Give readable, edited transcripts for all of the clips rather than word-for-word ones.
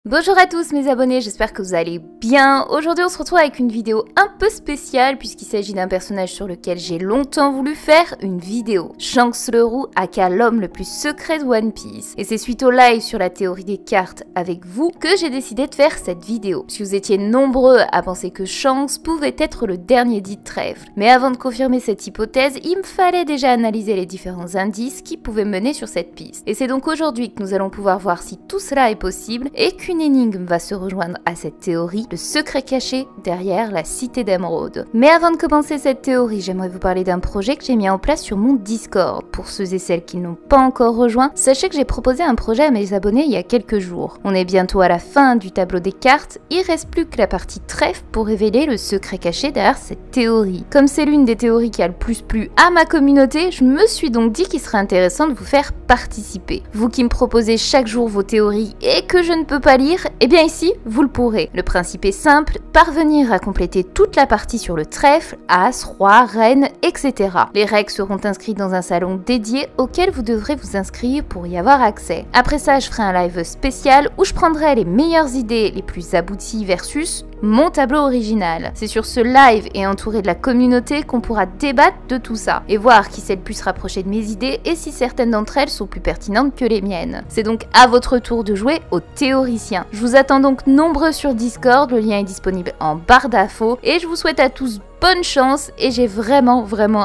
Bonjour à tous mes abonnés, j'espère que vous allez bien. Aujourd'hui on se retrouve avec une vidéo un peu spéciale puisqu'il s'agit d'un personnage sur lequel j'ai longtemps voulu faire une vidéo. Shanks le Roux, aka l'homme le plus secret de One Piece. Et c'est suite au live sur la théorie des cartes avec vous que j'ai décidé de faire cette vidéo. Si vous étiez nombreux à penser que Shanks pouvait être le dernier dit de trèfle. Mais avant de confirmer cette hypothèse, il me fallait déjà analyser les différents indices qui pouvaient mener sur cette piste. Et c'est donc aujourd'hui que nous allons pouvoir voir si tout cela est possible et qu'une énigme va se rejoindre à cette théorie, le secret caché derrière la cité d'Émeraude. Mais avant de commencer cette théorie, j'aimerais vous parler d'un projet que j'ai mis en place sur mon Discord. Pour ceux et celles qui ne l'ont pas encore rejoint, sachez que j'ai proposé un projet à mes abonnés il y a quelques jours. On est bientôt à la fin du tableau des cartes, il reste plus que la partie trèfle pour révéler le secret caché derrière cette théorie. Comme c'est l'une des théories qui a le plus plu à ma communauté, je me suis donc dit qu'il serait intéressant de vous faire participer. Vous qui me proposez chaque jour vos théories et que je ne peux pas lire, et bien ici, vous le pourrez. Le principe est simple, parvenir à compléter toute la partie sur le trèfle, as, roi, reine, etc. Les règles seront inscrites dans un salon dédié auquel vous devrez vous inscrire pour y avoir accès. Après ça, je ferai un live spécial où je prendrai les meilleures idées les plus abouties versus mon tableau original. C'est sur ce live et entouré de la communauté qu'on pourra débattre de tout ça et voir qui s'est le plus rapproché de mes idées et si certaines d'entre elles sont plus pertinentes que les miennes. C'est donc à votre tour de jouer au théoricien. Je vous attends donc nombreux sur Discord, le lien est disponible en barre d'infos et je vous souhaite à tous bonne chance et j'ai vraiment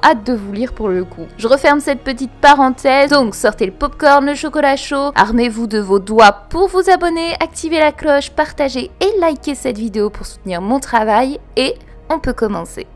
hâte de vous lire pour le coup. Je referme cette petite parenthèse, donc sortez le popcorn, le chocolat chaud, armez-vous de vos doigts pour vous abonner, activez la cloche, partagez et likez cette vidéo pour soutenir mon travail et on peut commencer.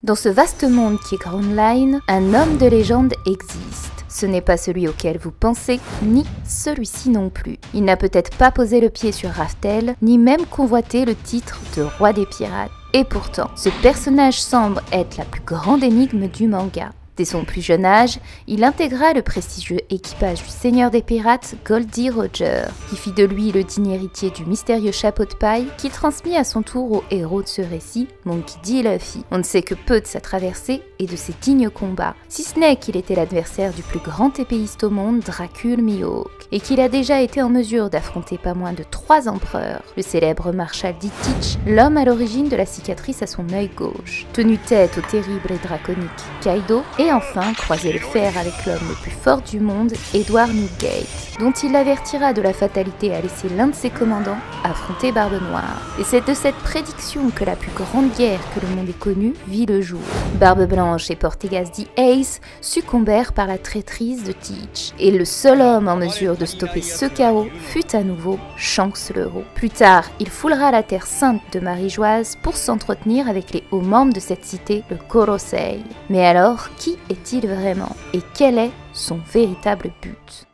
Dans ce vaste monde qui est Grand Line, un homme de légende existe. Ce n'est pas celui auquel vous pensez, ni celui-ci non plus. Il n'a peut-être pas posé le pied sur Raftel, ni même convoité le titre de roi des pirates. Et pourtant, ce personnage semble être la plus grande énigme du manga. Dès son plus jeune âge, il intégra le prestigieux équipage du seigneur des pirates Goldie Roger, qui fit de lui le digne héritier du mystérieux chapeau de paille, qui transmit à son tour au héros de ce récit, Monkey D. Luffy. On ne sait que peu de sa traversée et de ses dignes combats, si ce n'est qu'il était l'adversaire du plus grand épéiste au monde, Dracul Mihawk, et qu'il a déjà été en mesure d'affronter pas moins de 3 empereurs, le célèbre Marshal D. Teach, l'homme à l'origine de la cicatrice à son œil gauche, tenu tête au terrible et draconique Kaido, et enfin croiser le fer avec l'homme le plus fort du monde, Edward Newgate, dont il l'avertira de la fatalité à laisser l'un de ses commandants affronter Barbe Noire. Et c'est de cette prédiction que la plus grande guerre que le monde ait connue vit le jour. Barbe Blanche et Portegas the Ace succombèrent par la traîtrise de Teach, et le seul homme en mesure de stopper ce chaos fut à nouveau Shanks le Roux. Plus tard, il foulera la terre sainte de Marie-Joise pour s'entretenir avec les hauts membres de cette cité, le Korosei. Mais alors, qui est-il vraiment et quel est son véritable but?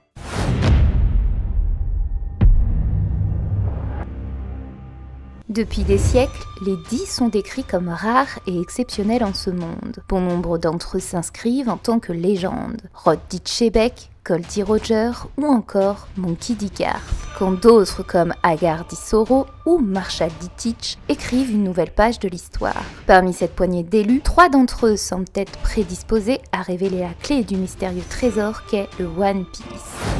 Depuis des siècles, les dits sont décrits comme rares et exceptionnels en ce monde. Bon nombre d'entre eux s'inscrivent en tant que légendes. Rod Ditchebeck, Goldie Roger ou encore Monkey D. Garp, quand d'autres comme Agar Disoro ou Marshal D. Teach écrivent une nouvelle page de l'histoire. Parmi cette poignée d'élus, 3 d'entre eux semblent être prédisposés à révéler la clé du mystérieux trésor qu'est le One Piece.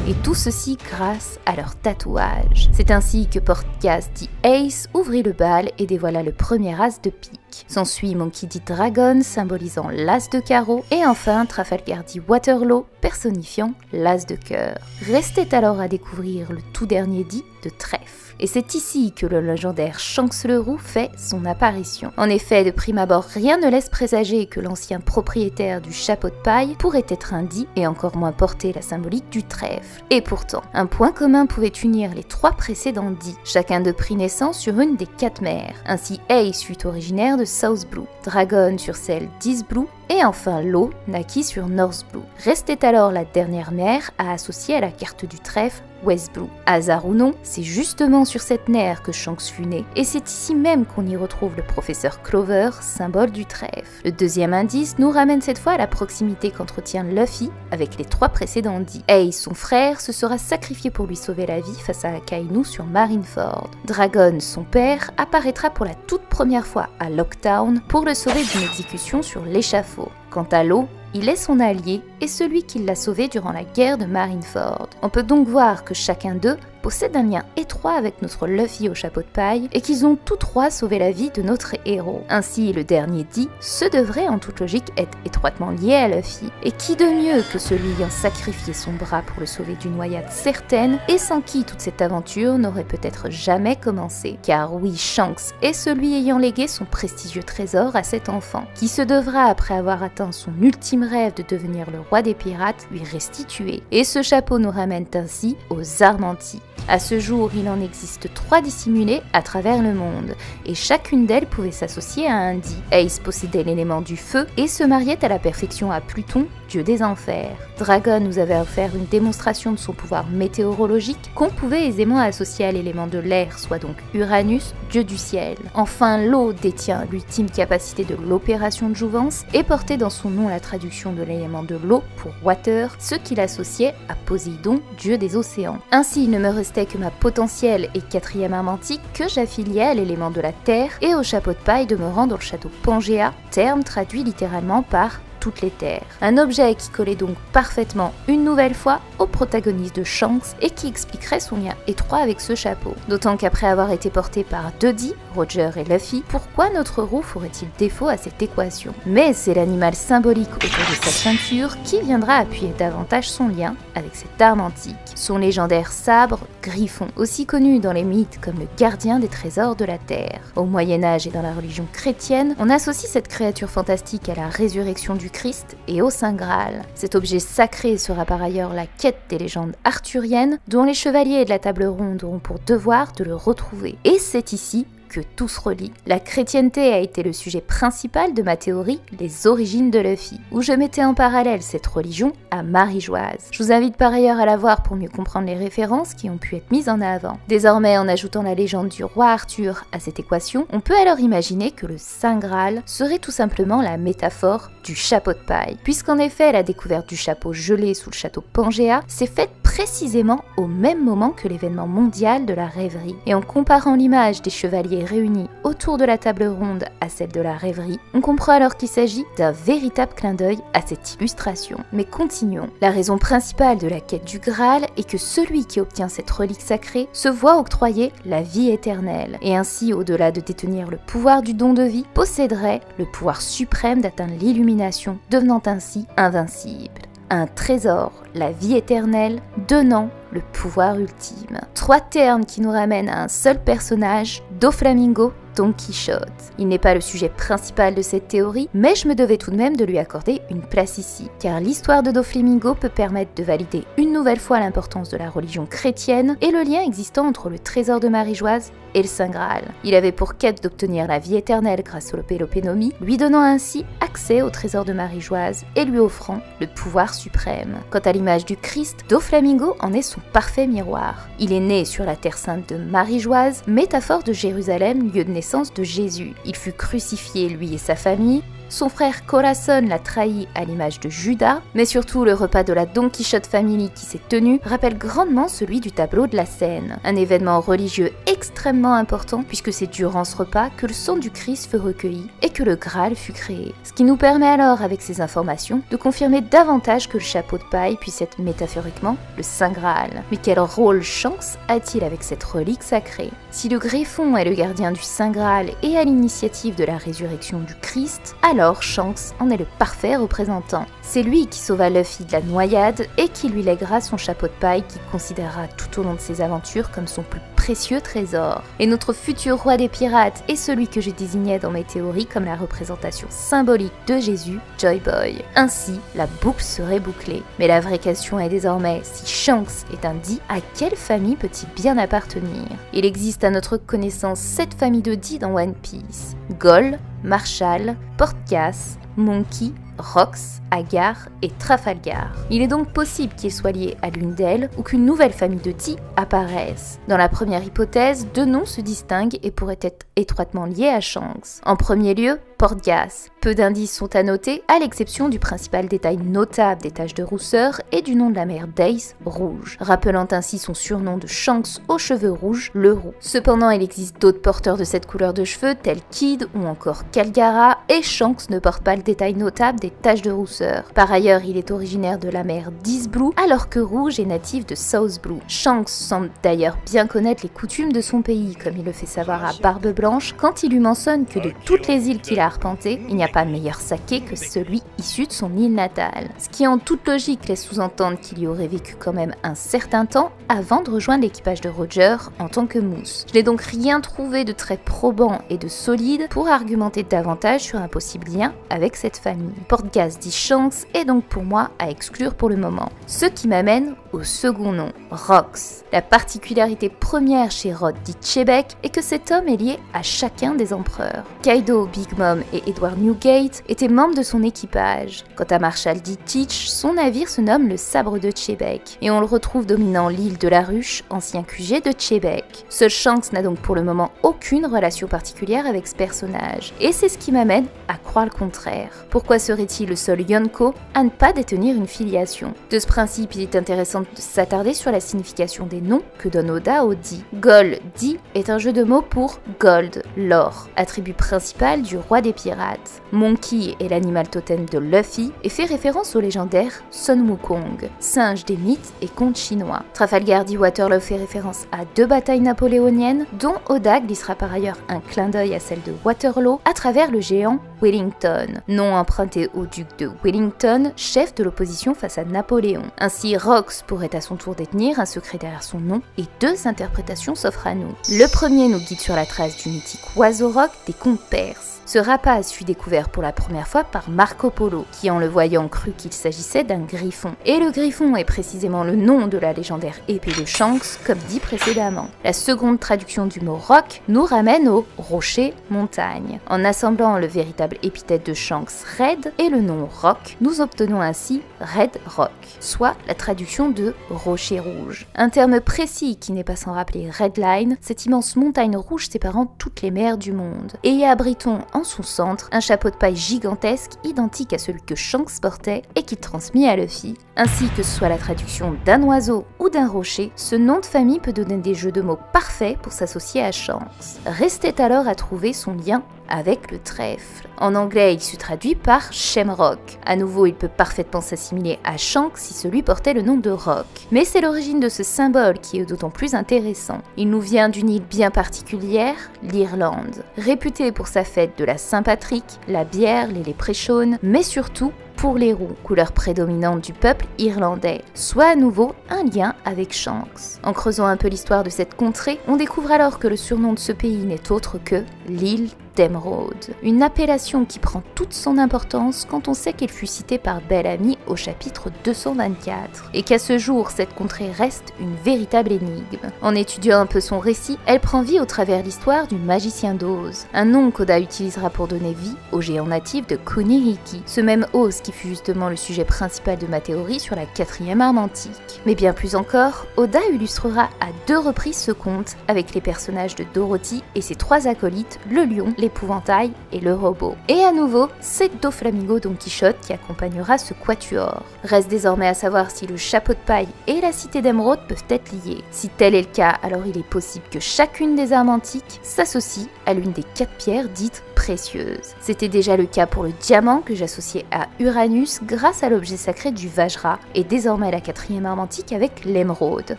Et tout ceci grâce à leur tatouage. C'est ainsi que Portegas the Ace ouvrit le bal et dévoila le premier as de pique. S'ensuit Monkey D. Dragon symbolisant l'as de carreau et enfin Trafalgar D. Waterloo personnifiant l'as de cœur. Restait alors à découvrir le tout dernier dit de trèfle. Et c'est ici que le légendaire Shanks le Roux fait son apparition. En effet, de prime abord, rien ne laisse présager que l'ancien propriétaire du chapeau de paille pourrait être un dit et encore moins porter la symbolique du trèfle. Et pourtant, un point commun pouvait unir les 3 précédents dits. Chacun d'eux prit naissance sur une des 4 mers. Ainsi, Ace fut originaire de South Blue, Dragon sur celle d'East Blue, et enfin Law naquit sur North Blue. Restait alors la dernière mer à associer à la carte du trèfle, West Blue. Hasard ou non, c'est justement sur cette mer que Shanks fut né, et c'est ici même qu'on y retrouve le professeur Clover, symbole du trèfle. Le deuxième indice nous ramène cette fois à la proximité qu'entretient Luffy avec les 3 précédents dits. Ace, son frère, se sera sacrifié pour lui sauver la vie face à Akainu sur Marineford. Dragon, son père, apparaîtra pour la toute première fois à Locktown pour le sauver d'une exécution sur l'échafaud. Quant à Law, il est son allié et celui qui l'a sauvé durant la guerre de Marineford. On peut donc voir que chacun d'eux possèdent un lien étroit avec notre Luffy au chapeau de paille et qu'ils ont tous trois sauvé la vie de notre héros. Ainsi, le dernier dit, ce devrait en toute logique être étroitement lié à Luffy. Et qui de mieux que celui ayant sacrifié son bras pour le sauver d'une noyade certaine et sans qui toute cette aventure n'aurait peut-être jamais commencé. Car oui, Shanks est celui ayant légué son prestigieux trésor à cet enfant, qui se devra, après avoir atteint son ultime rêve de devenir le roi des pirates, lui restituer. Et ce chapeau nous ramène ainsi aux armes antiques. À ce jour, il en existe 3 dissimulées à travers le monde, et chacune d'elles pouvait s'associer à un dit. Ace possédait l'élément du feu et se mariait à la perfection à Pluton, dieu des enfers. Dragon nous avait offert une démonstration de son pouvoir météorologique qu'on pouvait aisément associer à l'élément de l'air, soit donc Uranus, dieu du ciel. Enfin, l'eau détient l'ultime capacité de l'opération de jouvence et portait dans son nom la traduction de l'élément de l'eau pour water, ce qui l'associait à Poséidon, dieu des océans. Ainsi, il ne me restait que ma potentielle et 4e arme antique que j'affiliais à l'élément de la terre et au chapeau de paille demeurant dans le château Pangea, terme traduit littéralement par toutes les terres. Un objet qui collait donc parfaitement une nouvelle fois au protagoniste de Shanks et qui expliquerait son lien étroit avec ce chapeau. D'autant qu'après avoir été porté par 2 dits, Roger et Luffy, pourquoi notre roux ferait-il défaut à cette équation? Mais c'est l'animal symbolique autour de sa ceinture qui viendra appuyer davantage son lien avec cette arme antique. Son légendaire sabre, Griffon, aussi connu dans les mythes comme le gardien des trésors de la terre. Au Moyen-Âge et dans la religion chrétienne, on associe cette créature fantastique à la résurrection du Christ et au Saint Graal. Cet objet sacré sera par ailleurs la quête des légendes arthuriennes, dont les chevaliers de la table ronde auront pour devoir de le retrouver. Et c'est ici que tout se relie. La chrétienté a été le sujet principal de ma théorie, les origines de Luffy, où je mettais en parallèle cette religion à Marie-Joise. Je vous invite par ailleurs à la voir pour mieux comprendre les références qui ont pu être mises en avant. Désormais, en ajoutant la légende du roi Arthur à cette équation, on peut alors imaginer que le Saint Graal serait tout simplement la métaphore du chapeau de paille, puisqu'en effet, la découverte du chapeau gelé sous le château Pangea s'est faite précisément au même moment que l'événement mondial de la rêverie. Et en comparant l'image des chevaliers réunis autour de la table ronde à celle de la rêverie, on comprend alors qu'il s'agit d'un véritable clin d'œil à cette illustration. Mais continuons. La raison principale de la quête du Graal est que celui qui obtient cette relique sacrée se voit octroyer la vie éternelle, et ainsi, au-delà de détenir le pouvoir du don de vie, posséderait le pouvoir suprême d'atteindre l'illumination, devenant ainsi invincible. Un trésor, la vie éternelle, donnant le pouvoir ultime. 3 termes qui nous ramènent à un seul personnage, Doflamingo, Don Quichotte. Il n'est pas le sujet principal de cette théorie, mais je me devais tout de même de lui accorder une place ici, car l'histoire de Doflamingo peut permettre de valider une nouvelle fois l'importance de la religion chrétienne et le lien existant entre le trésor de Marie-Joise et le Saint Graal. Il avait pour quête d'obtenir la vie éternelle grâce au Pelopénomie, lui donnant ainsi accès au trésor de Marie-Joise et lui offrant le pouvoir suprême. Quant à l'image du Christ, Doflamingo en est son parfait miroir. Il est né sur la terre sainte de Marie-Joise, métaphore de Jérusalem, lieu de naissance de Jésus. Il fut crucifié, lui et sa famille. Son frère Corazon l'a trahi à l'image de Judas, mais surtout le repas de la Don Quichotte Family qui s'est tenu rappelle grandement celui du tableau de la Seine. Un événement religieux extrêmement important puisque c'est durant ce repas que le sang du Christ fut recueilli et que le Graal fut créé. Ce qui nous permet alors, avec ces informations, de confirmer davantage que le chapeau de paille puisse être métaphoriquement le Saint Graal. Mais quel rôle Shanks a-t-il avec cette relique sacrée? Si le Griffon est le gardien du Saint Graal et à l'initiative de la résurrection du Christ, alors Shanks en est le parfait représentant. C'est lui qui sauva Luffy de la noyade et qui lui lèguera son chapeau de paille qu'il considérera tout au long de ses aventures comme son plus précieux trésor. Et notre futur roi des pirates est celui que je désignais dans mes théories comme la représentation symbolique de Jésus, Joy Boy. Ainsi, la boucle serait bouclée. Mais la vraie question est désormais, si Shanks est un dit, à quelle famille peut-il bien appartenir? Il existe à notre connaissance 7 familles de dits dans One Piece. Gol, Marshall, Portgas, Monkey, Rox, Agar et Trafalgar. Il est donc possible qu'il soit lié à l'une d'elles ou qu'une nouvelle famille de dits apparaisse. Dans la première hypothèse, 2 noms se distinguent et pourraient être étroitement liés à Shanks. En premier lieu, porte-gaz. Peu d'indices sont à noter, à l'exception du principal détail notable des taches de rousseur et du nom de la mère d'Ace, Rouge, rappelant ainsi son surnom de Shanks aux cheveux rouges, le Roux. Cependant, il existe d'autres porteurs de cette couleur de cheveux, tels Kid ou encore Calgara, et Shanks ne porte pas le détail notable des taches de rousseur. Par ailleurs, il est originaire de la mer d'East Blue, alors que Rouge est natif de South Blue. Shanks semble d'ailleurs bien connaître les coutumes de son pays, comme il le fait savoir à Barbe Blanche quand il lui mentionne que de toutes les îles qu'il a arpentées, il n'y a pas meilleur saké que celui issu de son île natale. Ce qui en toute logique laisse sous-entendre qu'il y aurait vécu quand même un certain temps avant de rejoindre l'équipage de Roger en tant que mousse. Je n'ai donc rien trouvé de très probant et de solide pour argumenter davantage sur un possible lien avec cette famille. Porte-gaz dit Shanks est donc pour moi à exclure pour le moment. Ce qui m'amène au second nom, Rox. La particularité première chez Rod dit Chebec est que cet homme est lié à chacun des empereurs. Kaido, Big Mom et Edward Newgate étaient membres de son équipage. Quant à Marshall D. Teach, son navire se nomme le Sabre de Chebec et on le retrouve dominant l'île de la Ruche, ancien QG de Chebec. Seul Shanks n'a donc pour le moment aucune relation particulière avec ce personnage et c'est ce qui m'amène à croire le contraire. Pourquoi serait-il le seul Yonko à ne pas détenir une filiation? De ce principe, il est intéressant de s'attarder sur la signification des noms que donne Oda au Di. Gol Di est un jeu de mots pour Gold, l'or, attribut principal du roi des pirates. Monkey est l'animal totem de Luffy et fait référence au légendaire Sun Wukong, singe des mythes et contes chinois. Trafalgar dit Waterloo fait référence à 2 batailles napoléoniennes dont Oda glissera par ailleurs un clin d'œil à celle de Waterloo à travers le géant Wellington, nom emprunté au duc de Wellington, chef de l'opposition face à Napoléon. Ainsi, Rox pourrait à son tour détenir un secret derrière son nom et 2 interprétations s'offrent à nous. Le premier nous guide sur la trace du mythique oiseau roc des contes perses. Ce rapace fut découvert pour la première fois par Marco Polo, qui en le voyant crut qu'il s'agissait d'un griffon. Et le griffon est précisément le nom de la légendaire épée de Shanks, comme dit précédemment. La seconde traduction du mot roc nous ramène au rocher montagne. En assemblant le véritable épithète de Shanks Red et le nom roc, nous obtenons ainsi Red Rock, soit la traduction de rocher rouge. Un terme précis qui n'est pas sans rappeler Red Line, cette immense montagne rouge séparant toutes les mers du monde. Et y abritons en son centre un chapeau de paille gigantesque identique à celui que Shanks portait et qu'il transmit à Luffy. Ainsi que ce soit la traduction d'un oiseau ou d'un rocher, ce nom de famille peut donner des jeux de mots parfaits pour s'associer à Shanks. Restait alors à trouver son lien avec le trèfle. En anglais, il se traduit par Shamrock. À nouveau, il peut parfaitement s'assimiler à Shanks si celui portait le nom de Rock. Mais c'est l'origine de ce symbole qui est d'autant plus intéressant. Il nous vient d'une île bien particulière, l'Irlande, réputée pour sa fête de la Saint-Patrick, la bière, les léprechaunes, mais surtout pour les roux, couleur prédominante du peuple irlandais, soit à nouveau un lien avec Shanks. En creusant un peu l'histoire de cette contrée, on découvre alors que le surnom de ce pays n'est autre que l'île d'Emeraude, une appellation qui prend toute son importance quand on sait qu'elle fut citée par Bellamy au chapitre 224, et qu'à ce jour cette contrée reste une véritable énigme. En étudiant un peu son récit, elle prend vie au travers l'histoire du magicien d'Oz, un nom qu'Oda utilisera pour donner vie au géant natif de Kunihiki, ce même Oz qui fut justement le sujet principal de ma théorie sur la 4e arme antique. Mais bien plus encore, Oda illustrera à 2 reprises ce conte avec les personnages de Dorothy et ses 3 acolytes, le lion, l'épouvantail et le robot. Et à nouveau, c'est Doflamingo Don Quichotte qui accompagnera ce quatuor. Reste désormais à savoir si le chapeau de paille et la cité d'Emeraude peuvent être liés. Si tel est le cas, alors il est possible que chacune des armes antiques s'associe à l'une des 4 pierres dites précieuses. C'était déjà le cas pour le diamant que j'associais à Uranus grâce à l'objet sacré du Vajra, et désormais la 4e arme antique avec l'émeraude.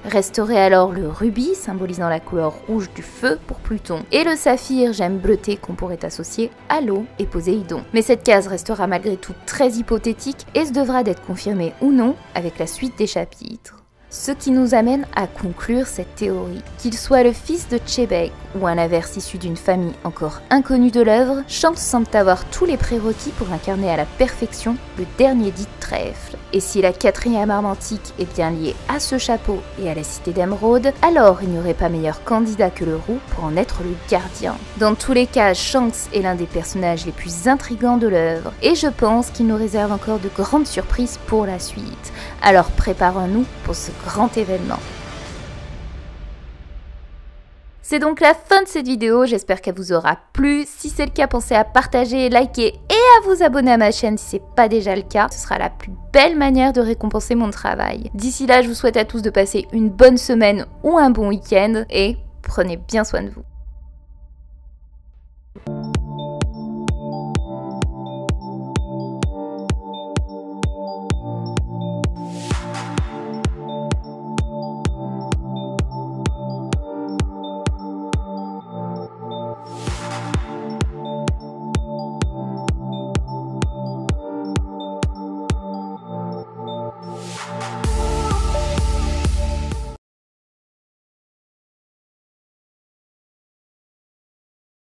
Resterait alors le rubis, symbolisant la couleur rouge du feu pour Pluton, et le saphir, gemme bleutée qu'on pourrait associer à l'eau et Poséidon. Mais cette case restera malgré tout très hypothétique et se devra d'être confirmée ou non avec la suite des chapitres. Ce qui nous amène à conclure cette théorie. Qu'il soit le fils de Chebec ou un averse issu d'une famille encore inconnue de l'œuvre, Shanks semble avoir tous les prérequis pour incarner à la perfection le dernier dit trèfle. Et si la 4e arme antique est bien liée à ce chapeau et à la cité d'Emeraude, alors il n'y aurait pas meilleur candidat que le roux pour en être le gardien. Dans tous les cas, Shanks est l'un des personnages les plus intrigants de l'œuvre, et je pense qu'il nous réserve encore de grandes surprises pour la suite. Alors préparons-nous pour ce grand événement. C'est donc la fin de cette vidéo, j'espère qu'elle vous aura plu. Si c'est le cas, pensez à partager, liker et à vous abonner à ma chaîne si c'est pas déjà le cas. Ce sera la plus belle manière de récompenser mon travail. D'ici là, je vous souhaite à tous de passer une bonne semaine ou un bon week-end et prenez bien soin de vous.